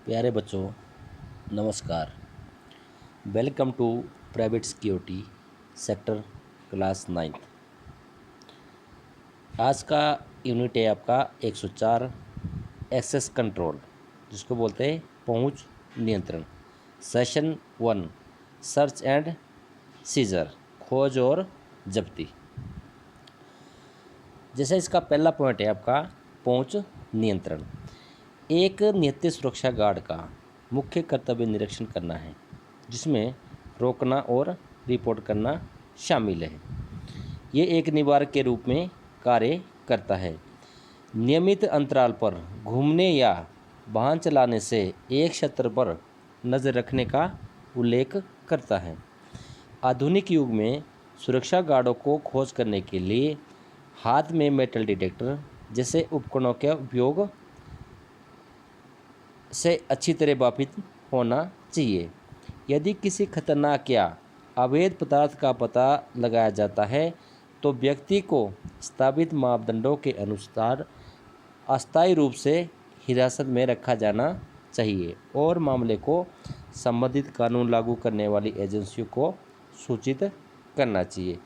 प्यारे बच्चों, नमस्कार। Welcome to private security sector class 9th। आज का यूनिट है आपका 104 एक्सेस कंट्रोल, जिसको बोलते हैं पहुंच नियंत्रण। सेशन 1 सर्च एंड सीजर, खोज और जब्ती। जैसे इसका पहला पॉइंट है आपका पहुंच नियंत्रण। एक नियत सुरक्षा गार्ड का मुख्य कर्तव्य निरीक्षण करना है, जिसमें रोकना और रिपोर्ट करना शामिल है। ये एक निवारक के रूप में कार्य करता है। नियमित अंतराल पर घूमने या वाहन चलाने से एक क्षेत्र पर नज़र रखने का उल्लेख करता है। आधुनिक युग में सुरक्षा गार्डों को खोज करने के लिए हाथ में मेटल डिटेक्टर जैसे उपकरणों का उपयोग से अच्छी तरह वापित होना चाहिए। यदि किसी खतरनाक या अवैध पदार्थ का पता लगाया जाता है तो व्यक्ति को स्थापित मापदंडों के अनुसार अस्थायी रूप से हिरासत में रखा जाना चाहिए और मामले को संबंधित कानून लागू करने वाली एजेंसियों को सूचित करना चाहिए।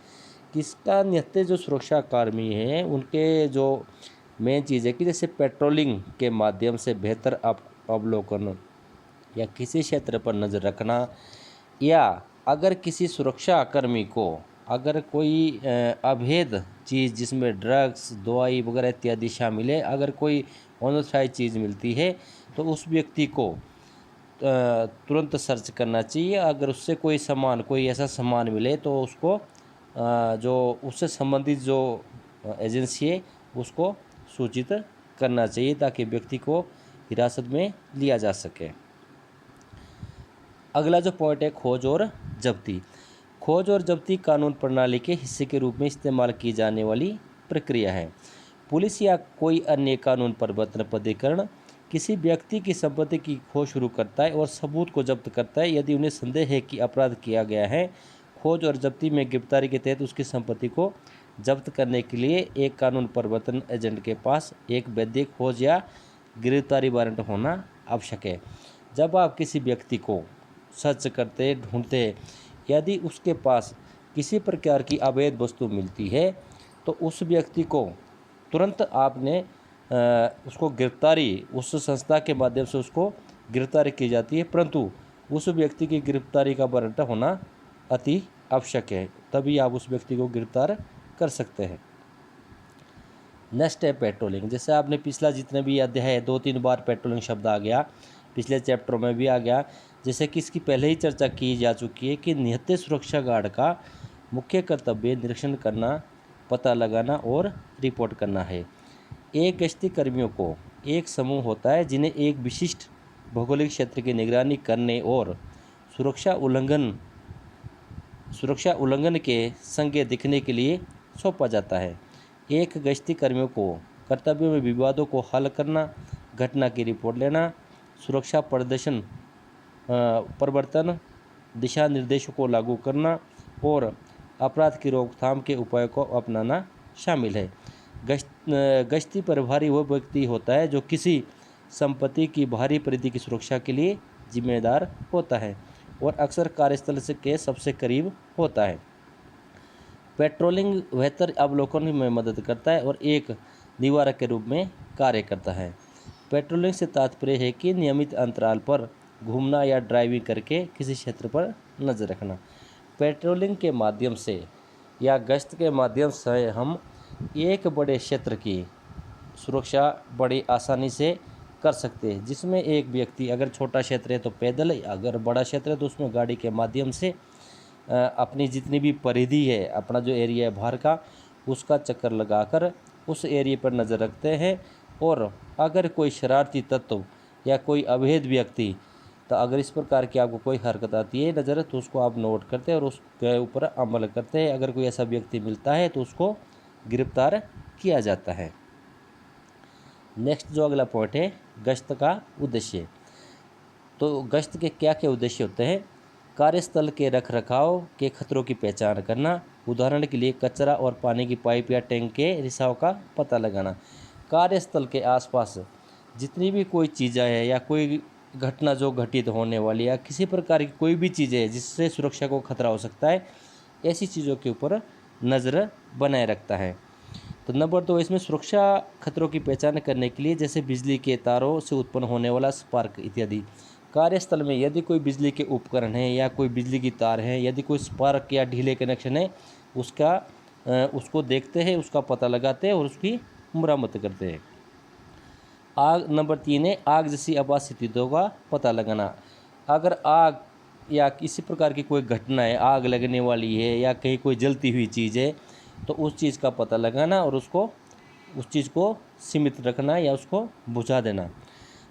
किसका नियत जो सुरक्षा कर्मी हैं उनके जो मेन चीज़ है कि जैसे पेट्रोलिंग के माध्यम से बेहतर अवलोकन या किसी क्षेत्र पर नज़र रखना, या अगर किसी सुरक्षा कर्मी को अगर कोई अवैध चीज़ जिसमें ड्रग्स, दवाई वगैरह इत्यादि शामिल है, अगर कोई अनऑथराइज चीज़ मिलती है तो उस व्यक्ति को तुरंत सर्च करना चाहिए। अगर उससे कोई ऐसा सामान मिले तो उसको जो उससे संबंधित जो एजेंसी है उसको सूचित करना चाहिए, ताकि व्यक्ति को हिरासत में लिया जा सके। अगला जो पॉइंट है खोज और जब्ती। खोज और जब्ती कानून प्रणाली के हिस्से के रूप में इस्तेमाल की जाने वाली प्रक्रिया है। पुलिस या कोई अन्य कानून प्रवर्तन प्राधिकरण किसी व्यक्ति की संपत्ति की खोज शुरू करता है और सबूत को जब्त करता है यदि उन्हें संदेह है कि अपराध किया गया है। खोज और जब्ती में गिरफ्तारी के तहत उसकी संपत्ति को जब्त करने के लिए एक कानून प्रवर्तन एजेंट के पास एक वैध खोज या गिरफ्तारी वारंट होना आवश्यक है। जब आप किसी व्यक्ति को सर्च करते ढूंढते हैं, यदि उसके पास किसी प्रकार की अवैध वस्तु मिलती है तो उस व्यक्ति को तुरंत आपने उसको गिरफ्तारी उस संस्था के माध्यम से उसको गिरफ्तारी की जाती है, परंतु उस व्यक्ति की गिरफ्तारी का वारंट होना अति आवश्यक है, तभी आप उस व्यक्ति को गिरफ्तार कर सकते हैं। नेक्स्ट है पेट्रोलिंग। जैसे आपने पिछला जितने भी अध्याय है 2-3 बार पेट्रोलिंग शब्द आ गया, पिछले चैप्टरों में भी आ गया। जैसे कि इसकी पहले ही चर्चा की जा चुकी है कि नियत सुरक्षा गार्ड का मुख्य कर्तव्य निरीक्षण करना, पता लगाना और रिपोर्ट करना है। एक गश्ती कर्मियों को एक समूह होता है जिन्हें एक विशिष्ट भौगोलिक क्षेत्र की निगरानी करने और सुरक्षा उल्लंघन के संकेत दिखने के लिए सौंपा जाता है। एक गश्ती कर्मियों को कर्तव्यों में विवादों को हल करना, घटना की रिपोर्ट लेना, सुरक्षा प्रवर्तन दिशा निर्देशों को लागू करना और अपराध की रोकथाम के उपायों को अपनाना शामिल है। गश्ती प्रभारी वह व्यक्ति होता है जो किसी संपत्ति की बाहरी परिधि की सुरक्षा के लिए जिम्मेदार होता है और अक्सर कार्यस्थल के सबसे करीब होता है। पेट्रोलिंग बेहतर अवलोकन में मदद करता है और एक निवारक के रूप में कार्य करता है। पेट्रोलिंग से तात्पर्य है कि नियमित अंतराल पर घूमना या ड्राइविंग करके किसी क्षेत्र पर नज़र रखना। पेट्रोलिंग के माध्यम से या गश्त के माध्यम से हम एक बड़े क्षेत्र की सुरक्षा बड़ी आसानी से कर सकते हैं, जिसमें एक व्यक्ति अगर छोटा क्षेत्र है तो पैदल, अगर बड़ा क्षेत्र है तो उसमें गाड़ी के माध्यम से अपनी जितनी भी परिधि है, अपना जो एरिया है बाहर का, उसका चक्कर लगाकर उस एरिया पर नज़र रखते हैं। और अगर कोई शरारती तत्व या कोई अवैध व्यक्ति, तो अगर इस प्रकार की आपको कोई हरकत आती है नज़र, तो उसको आप नोट करते हैं और उसके ऊपर अमल करते हैं। अगर कोई ऐसा व्यक्ति मिलता है तो उसको गिरफ्तार किया जाता है। नेक्स्ट जो अगला पॉइंट है गश्त का उद्देश्य। तो गश्त के क्या क्या उद्देश्य होते हैं? कार्यस्थल के रखरखाव के खतरों की पहचान करना, उदाहरण के लिए कचरा और पानी की पाइप या टैंक के रिसाव का पता लगाना। कार्यस्थल के आसपास जितनी भी कोई चीज़ें हैं या कोई घटना जो घटित होने वाली या किसी प्रकार की कोई भी चीज़ है जिससे सुरक्षा को खतरा हो सकता है, ऐसी चीज़ों के ऊपर नज़र बनाए रखता है। तो नंबर 2, इसमें सुरक्षा खतरों की पहचान करने के लिए जैसे बिजली के तारों से उत्पन्न होने वाला स्पार्क इत्यादि। कार्यस्थल में यदि कोई बिजली के उपकरण है या कोई बिजली की तार है, यदि कोई स्पार्क या ढीले कनेक्शन है, उसको देखते हैं, उसका पता लगाते हैं और उसकी मरम्मत करते हैं। आग नंबर 3 है आग जैसी आपात स्थितियों का पता लगाना। अगर आग या किसी प्रकार की कोई घटना है, आग लगने वाली है या कहीं कोई जलती हुई चीज़ है, तो उस चीज़ का पता लगाना और उस चीज़ को सीमित रखना या उसको बुझा देना।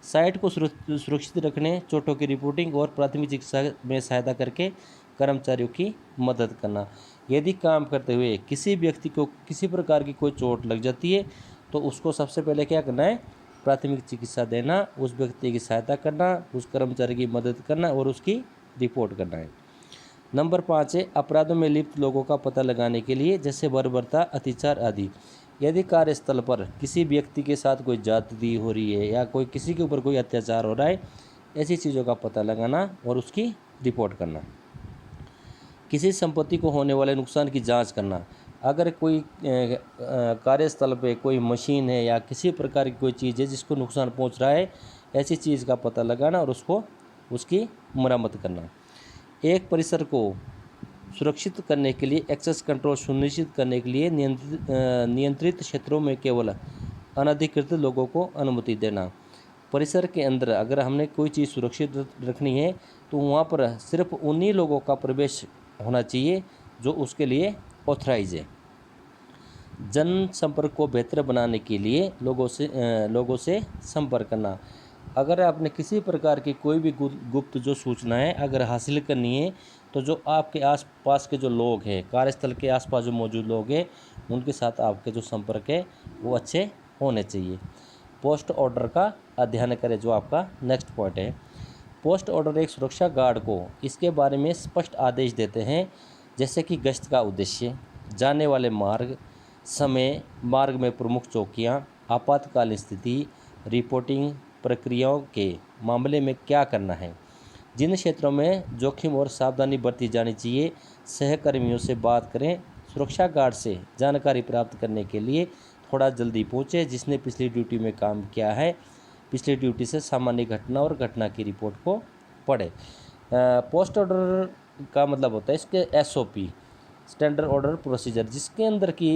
साइट को सुरक्षित रखने, चोटों की रिपोर्टिंग और प्राथमिक चिकित्सा में सहायता करके कर्मचारियों की मदद करना। यदि काम करते हुए किसी व्यक्ति को किसी प्रकार की कोई चोट लग जाती है, तो उसको सबसे पहले क्या करना है, प्राथमिक चिकित्सा देना, उस व्यक्ति की सहायता करना, उस कर्मचारी की मदद करना और उसकी रिपोर्ट करना है। नंबर 5 है अपराधों में लिप्त लोगों का पता लगाने के लिए जैसे बर्बरता, अत्याचार आदि। यदि कार्यस्थल पर किसी व्यक्ति के साथ कोई ज्यादती हो रही है या कोई किसी के ऊपर कोई अत्याचार हो रहा है, ऐसी चीज़ों का पता लगाना और उसकी रिपोर्ट करना। किसी संपत्ति को होने वाले नुकसान की जांच करना। अगर कोई कार्यस्थल पे कोई मशीन है या किसी प्रकार की कोई चीज़ है जिसको नुकसान पहुंच रहा है, ऐसी चीज़ का पता लगाना और उसकी मरम्मत करना। एक परिसर को सुरक्षित करने के लिए एक्सेस कंट्रोल सुनिश्चित करने के लिए नियंत्रित क्षेत्रों में केवल अनधिकृत लोगों को अनुमति देना। परिसर के अंदर अगर हमने कोई चीज़ सुरक्षित रखनी है, तो वहाँ पर सिर्फ उन्हीं लोगों का प्रवेश होना चाहिए जो उसके लिए ऑथराइज है। जन संपर्क को बेहतर बनाने के लिए लोगों से संपर्क करना। अगर आपने किसी प्रकार की कोई भी गुप्त जो सूचना है अगर हासिल करनी है, तो जो आपके आसपास के जो लोग हैं, कार्यस्थल के आसपास जो मौजूद लोग हैं, उनके साथ आपके जो संपर्क है वो अच्छे होने चाहिए। पोस्ट ऑर्डर का अध्ययन करें, जो आपका नेक्स्ट पॉइंट है। पोस्ट ऑर्डर एक सुरक्षा गार्ड को इसके बारे में स्पष्ट आदेश देते हैं, जैसे कि गश्त का उद्देश्य, जाने वाले मार्ग, समय, मार्ग में प्रमुख चौकियाँ, आपातकालीन स्थिति, रिपोर्टिंग प्रक्रियाओं के मामले में क्या करना है, जिन क्षेत्रों में जोखिम और सावधानी बरती जानी चाहिए, सहकर्मियों से बात करें। सुरक्षा गार्ड से जानकारी प्राप्त करने के लिए थोड़ा जल्दी पहुँचे जिसने पिछली ड्यूटी में काम किया है, पिछली ड्यूटी से सामान्य घटना और घटना की रिपोर्ट को पढ़े। पोस्ट ऑर्डर का मतलब होता है इसके SOP, स्टैंडर्ड ऑर्डर प्रोसीजर, जिसके अंदर कि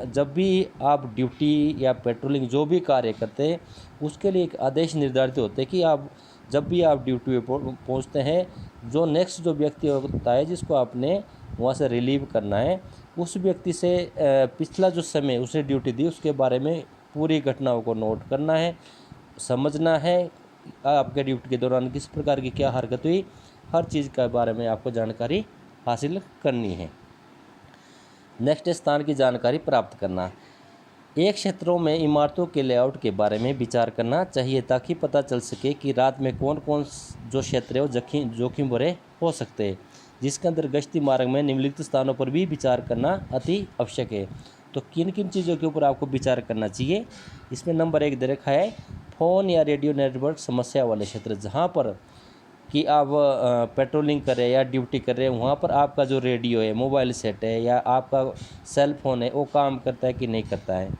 जब भी आप ड्यूटी या पेट्रोलिंग जो भी कार्य करते हैं, उसके लिए एक आदेश निर्धारित होते हैं कि आप जब भी आप ड्यूटी पे पहुँचते हैं, जो नेक्स्ट जो व्यक्ति होता है जिसको आपने वहाँ से रिलीव करना है, उस व्यक्ति से पिछला जो समय उसने ड्यूटी दी उसके बारे में पूरी घटनाओं को नोट करना है, समझना है आपके ड्यूटी के दौरान किस प्रकार की क्या हरकत हुई, हर चीज़ के बारे में आपको जानकारी हासिल करनी है। नेक्स्ट, स्थान की जानकारी प्राप्त करना। एक क्षेत्रों में इमारतों के लेआउट के बारे में विचार करना चाहिए ताकि पता चल सके कि रात में कौन कौन जो क्षेत्र है वो जोखिम भरे हो सकते हैं, जिसके अंदर गश्ती मार्ग में निम्नलिखित स्थानों पर भी विचार करना अति आवश्यक है। तो किन किन चीज़ों के ऊपर आपको विचार करना चाहिए, इसमें नंबर 1 दे रखा है, फ़ोन या रेडियो नेटवर्क समस्या वाले क्षेत्र, जहाँ पर कि आप पेट्रोलिंग कर रहे हैं या ड्यूटी कर रहे हैं, वहाँ पर आपका जो रेडियो है, मोबाइल सेट है या आपका सेल फोन है, वो काम करता है कि नहीं करता है।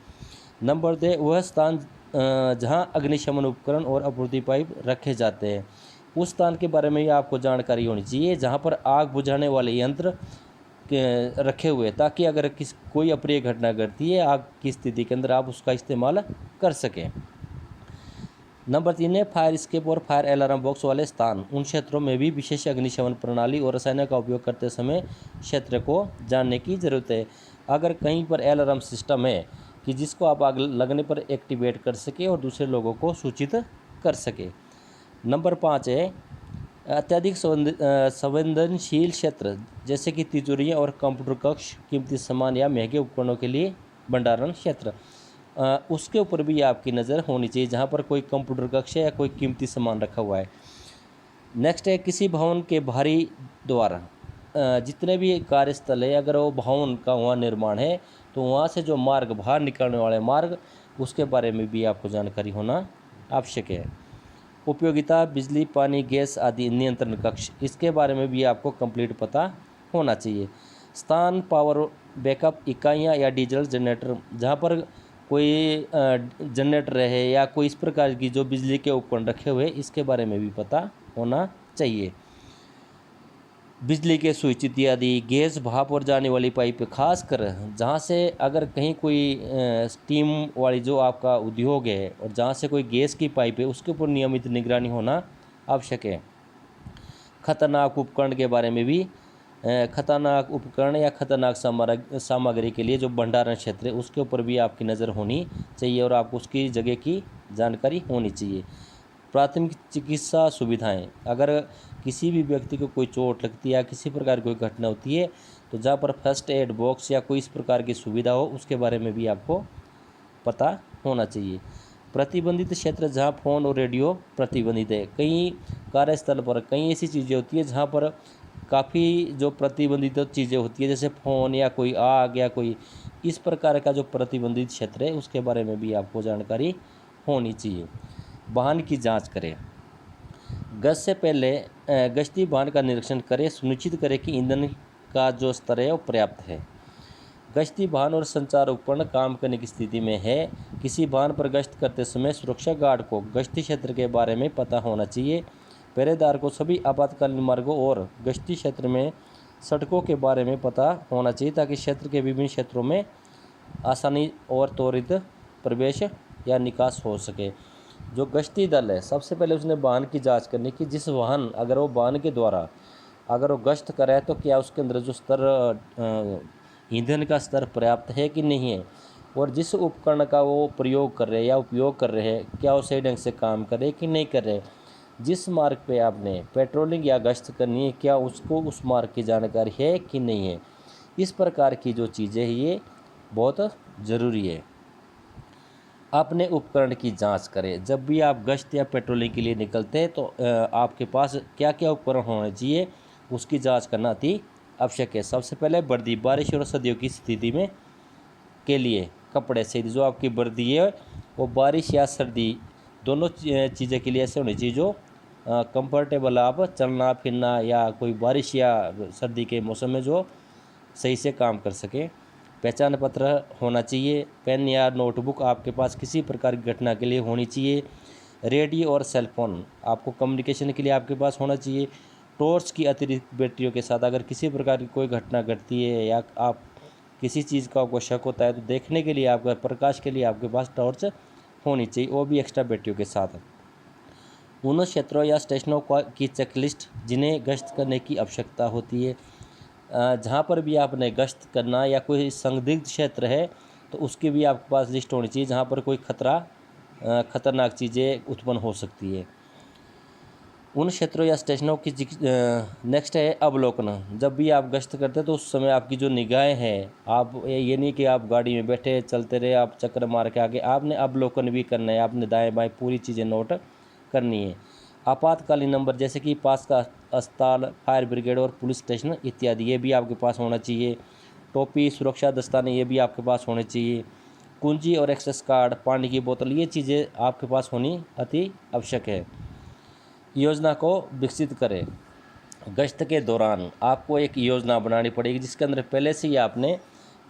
नंबर 2, वह स्थान जहाँ अग्निशमन उपकरण और आपूर्ति पाइप रखे जाते हैं, उस स्थान के बारे में आपको जानकारी होनी चाहिए जहाँ पर आग बुझाने वाले यंत्र रखे हुए, ताकि अगर कोई अप्रिय घटना घटती है आग की स्थिति के अंदर आप उसका इस्तेमाल कर सकें। नंबर 3 है फायर स्केप और फायर अलार्म बॉक्स वाले स्थान, उन क्षेत्रों में भी विशेष अग्निशमन प्रणाली और रसायनों का उपयोग करते समय क्षेत्र को जानने की ज़रूरत है। अगर कहीं पर अलार्म सिस्टम है कि जिसको आप आग लगने पर एक्टिवेट कर सके और दूसरे लोगों को सूचित कर सके। नंबर 5 है अत्यधिक संवेदनशील क्षेत्र, जैसे कि तिजोरियाँ और कंप्यूटर कक्ष, कीमती सामान या महंगे उपकरणों के लिए भंडारण क्षेत्र, उसके ऊपर भी आपकी नज़र होनी चाहिए जहाँ पर कोई कंप्यूटर कक्ष है या कोई कीमती सामान रखा हुआ है। नेक्स्ट है किसी भवन के बाहरी द्वार, जितने भी कार्यस्थल है अगर वो भवन का वहाँ निर्माण है तो वहाँ से जो मार्ग बाहर निकलने वाले मार्ग, उसके बारे में भी आपको जानकारी होना आवश्यक है। उपयोगिता, बिजली, पानी, गैस आदि नियंत्रण कक्ष, इसके बारे में भी आपको कंप्लीट पता होना चाहिए। स्थान, पावर बैकअप इकाइयाँ या डीजल जनरेटर, जहाँ पर कोई जनरेटर है या कोई इस प्रकार की जो बिजली के उपकरण रखे हुए, इसके बारे में भी पता होना चाहिए। बिजली के स्विच इत्यादि, गैस, भाप और जाने वाली पाइप, खासकर जहाँ से अगर कहीं कोई स्टीम वाली जो आपका उद्योग है और जहाँ से कोई गैस की पाइप है, उसके ऊपर नियमित निगरानी होना आवश्यक है। खतरनाक उपकरण के बारे में भी, खतरनाक उपकरण या खतरनाक सामग्री के लिए जो भंडारण क्षेत्र है, उसके ऊपर भी आपकी नज़र होनी चाहिए और आपको उसकी जगह की जानकारी होनी चाहिए। प्राथमिक चिकित्सा सुविधाएं, अगर किसी भी व्यक्ति को कोई चोट लगती है या किसी प्रकार की कोई घटना होती है, तो जहाँ पर फर्स्ट एड बॉक्स या कोई इस प्रकार की सुविधा हो, उसके बारे में भी आपको पता होना चाहिए। प्रतिबंधित क्षेत्र, जहाँ फ़ोन और रेडियो प्रतिबंधित है। कई कार्यस्थल पर कई ऐसी चीज़ें होती है जहाँ पर काफ़ी जो प्रतिबंधित चीज़ें होती है, जैसे फ़ोन या कोई आग या कोई इस प्रकार का जो प्रतिबंधित क्षेत्र है, उसके बारे में भी आपको जानकारी होनी चाहिए। वाहन की जांच करें। गश्त से पहले गश्ती वाहन का निरीक्षण करें, सुनिश्चित करें कि ईंधन का जो स्तर है वो पर्याप्त है। गश्ती वाहन और संचार उपकरण काम करने की स्थिति में है। किसी वाहन पर गश्त करते समय सुरक्षा गार्ड को गश्ती क्षेत्र के बारे में पता होना चाहिए। पहरेदार को सभी आपातकालीन मार्गों और गश्ती क्षेत्र में सड़कों के बारे में पता होना चाहिए, ताकि क्षेत्र के विभिन्न क्षेत्रों में आसानी और त्वरित प्रवेश या निकास हो सके। जो गश्ती दल है, सबसे पहले उसने वाहन की जांच करनी कि जिस वाहन, अगर वो वाहन के द्वारा अगर वो गश्त कर रहा है, तो क्या उसके अंदर जो स्तर ईंधन का स्तर पर्याप्त है कि नहीं है, और जिस उपकरण का वो प्रयोग कर रहे हैं या उपयोग कर रहे हैं, क्या वो सही ढंग से काम कर रहे हैं कि नहीं कर रहे। जिस मार्ग पे आपने पेट्रोलिंग या गश्त करनी है, क्या उसको उस मार्ग की जानकारी है कि नहीं है। इस प्रकार की जो चीज़ें हैं, ये बहुत ज़रूरी है। अपने उपकरण की जांच करें। जब भी आप गश्त या पेट्रोलिंग के लिए निकलते हैं, तो आपके पास क्या क्या उपकरण होने चाहिए, उसकी जांच करना अति आवश्यक है। सबसे पहले वर्दी, बारिश और सर्दियों की स्थिति में के लिए कपड़े से जो आपकी वर्दी है, वो बारिश या सर्दी दोनों चीज़ें के लिए ऐसे होनी चाहिए जो कंफर्टेबल आप चलना फिरना या कोई बारिश या सर्दी के मौसम में जो सही से काम कर सके। पहचान पत्र होना चाहिए। पेन या नोटबुक आपके पास किसी प्रकार की घटना के लिए होनी चाहिए। रेडियो और सेल फोन आपको कम्युनिकेशन के लिए आपके पास होना चाहिए। टॉर्च की अतिरिक्त बैटरियों के साथ, अगर किसी प्रकार की कोई घटना घटती है या आप किसी चीज़ का आपको शक होता है, तो देखने के लिए आपका प्रकाश के लिए आपके पास टॉर्च होनी चाहिए, वो भी एक्स्ट्रा बैटरियों के साथ। उन क्षेत्रों या स्टेशनों की चेकलिस्ट जिन्हें गश्त करने की आवश्यकता होती है। जहाँ पर भी आपने गश्त करना या कोई संदिग्ध क्षेत्र है, तो उसकी भी आपके पास लिस्ट होनी चाहिए, जहाँ पर कोई खतरनाक चीज़ें उत्पन्न हो सकती है। उन क्षेत्रों या स्टेशनों की नेक्स्ट है अवलोकन। जब भी आप गश्त करते हैं, तो उस समय आपकी जो निगाहें हैं, आप ये नहीं कि आप गाड़ी में बैठे चलते रहे, आप चक्कर मार के आगे, आपने अवलोकन भी करना है, आपने दाएं बाएं पूरी चीज़ें नोट करनी है। आपातकालीन नंबर, जैसे कि पास का अस्पताल, फायर ब्रिगेड और पुलिस स्टेशन इत्यादि, ये भी आपके पास होना चाहिए। टोपी, सुरक्षा दस्ताने, ये भी आपके पास होने चाहिए। कुंजी और एक्सेस कार्ड, पानी की बोतल, ये चीज़ें आपके पास होनी अति आवश्यक है। योजना को विकसित करें। गश्त के दौरान आपको एक योजना बनानी पड़ेगी, जिसके अंदर पहले से ही आपने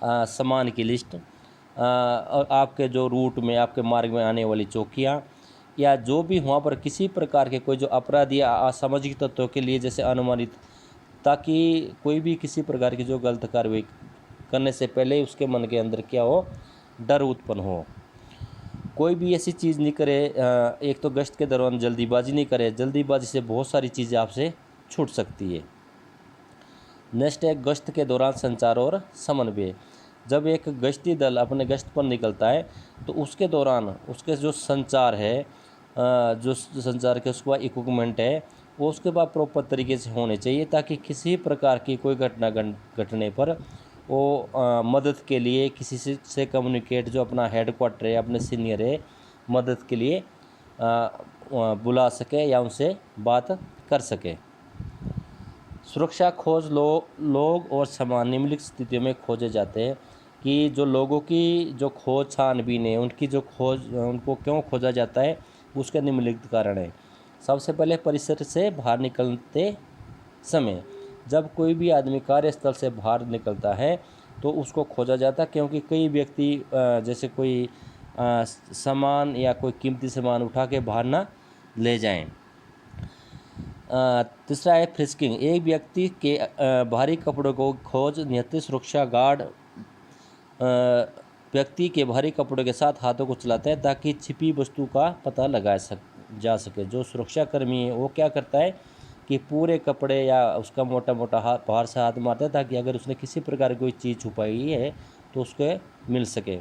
सामान की लिस्ट और आपके जो रूट में आपके मार्ग में आने वाली चौकियाँ या जो भी वहाँ पर किसी प्रकार के कोई जो अपराधी या असामाजिक तत्वों के लिए जैसे अनुमानित, ताकि कोई भी किसी प्रकार की जो गलत कार्रवाई करने से पहले उसके मन के अंदर क्या हो, डर उत्पन्न हो। कोई भी ऐसी चीज़ नहीं करे। एक तो गश्त के दौरान जल्दीबाजी नहीं करे, जल्दीबाजी से बहुत सारी चीज़ें आपसे छूट सकती है। नेक्स्ट है गश्त के दौरान संचार और समन्वय। जब एक गश्ती दल अपने गश्त पर निकलता है, तो उसके दौरान उसके जो संचार है, जो संचार के उसके बाद इक्विपमेंट है, वो उसके बाद प्रॉपर तरीके से होने चाहिए, ताकि किसी प्रकार की कोई घटना घटने पर वो मदद के लिए किसी से कम्युनिकेट, जो अपना हेडक्वार्टर है, अपने सीनियर है, मदद के लिए बुला सके या उनसे बात कर सके। सुरक्षा खोज, लोग और सामान निम्नलिखित स्थितियों में खोजे जाते हैं। कि जो लोगों की जो खोज छानबीन है, उनकी जो खोज, उनको क्यों खोजा जाता है, उसके निम्नलिखित कारण है। सबसे पहले परिसर से बाहर निकलते समय जब कोई भी आदमी कार्यस्थल से बाहर निकलता है तो उसको खोजा जाता है, क्योंकि कई व्यक्ति जैसे कोई सामान या कोई कीमती सामान उठा के बाहर ना ले जाएं। तीसरा है फ्रिस्किंग। एक व्यक्ति के भारी कपड़ों को खोज नियत सुरक्षा गार्ड व्यक्ति के भारी कपड़ों के साथ हाथों को चलाता है ताकि छिपी वस्तु का पता लगाया जा सके। जो सुरक्षाकर्मी है वो क्या करता है कि पूरे कपड़े या उसका मोटा मोटा हाथ बाहर से हाथ मारता है ताकि अगर उसने किसी प्रकार की कोई चीज़ छुपाई है तो उसको मिल सके।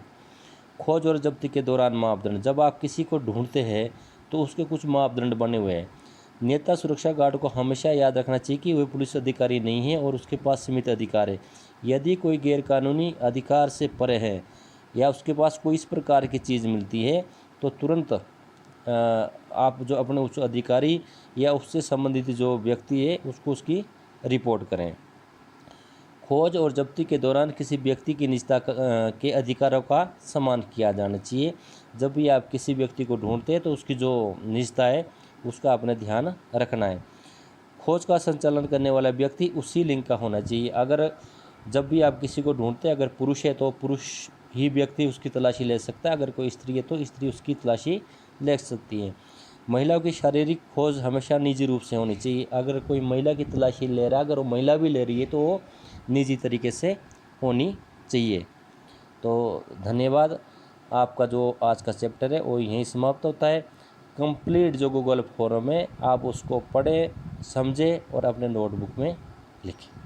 खोज और जब्ती के दौरान मापदंड। जब आप किसी को ढूंढते हैं तो उसके कुछ मापदंड बने हुए हैं। नेता सुरक्षा गार्ड को हमेशा याद रखना चाहिए कि वह पुलिस अधिकारी नहीं है और उसके पास सीमित अधिकार है। यदि कोई गैरकानूनी अधिकार से परे है या उसके पास कोई इस प्रकार की चीज़ मिलती है तो तुरंत आप जो अपने उस अधिकारी या उससे संबंधित जो व्यक्ति है उसको उसकी रिपोर्ट करें। खोज और जब्ती के दौरान किसी व्यक्ति की निजता के अधिकारों का सम्मान किया जाना चाहिए। जब भी आप किसी व्यक्ति को ढूंढते हैं तो उसकी जो निजता है उसका अपने ध्यान रखना है। खोज का संचालन करने वाला व्यक्ति उसी लिंग का होना चाहिए। अगर जब भी आप किसी को ढूंढते हैं अगर पुरुष है तो पुरुष ही व्यक्ति उसकी तलाशी ले सकता है, अगर कोई स्त्री है तो स्त्री उसकी तलाशी ले सकती है। महिलाओं की शारीरिक खोज हमेशा निजी रूप से होनी चाहिए। अगर कोई महिला की तलाशी ले रहा है, अगर वो महिला भी ले रही है तो वो निजी तरीके से होनी चाहिए। तो धन्यवाद। आपका जो आज का चैप्टर है वो यहीं समाप्त होता है। कंप्लीट जो गूगल फॉर्म है आप उसको पढ़ें, समझें और अपने नोटबुक में लिखें।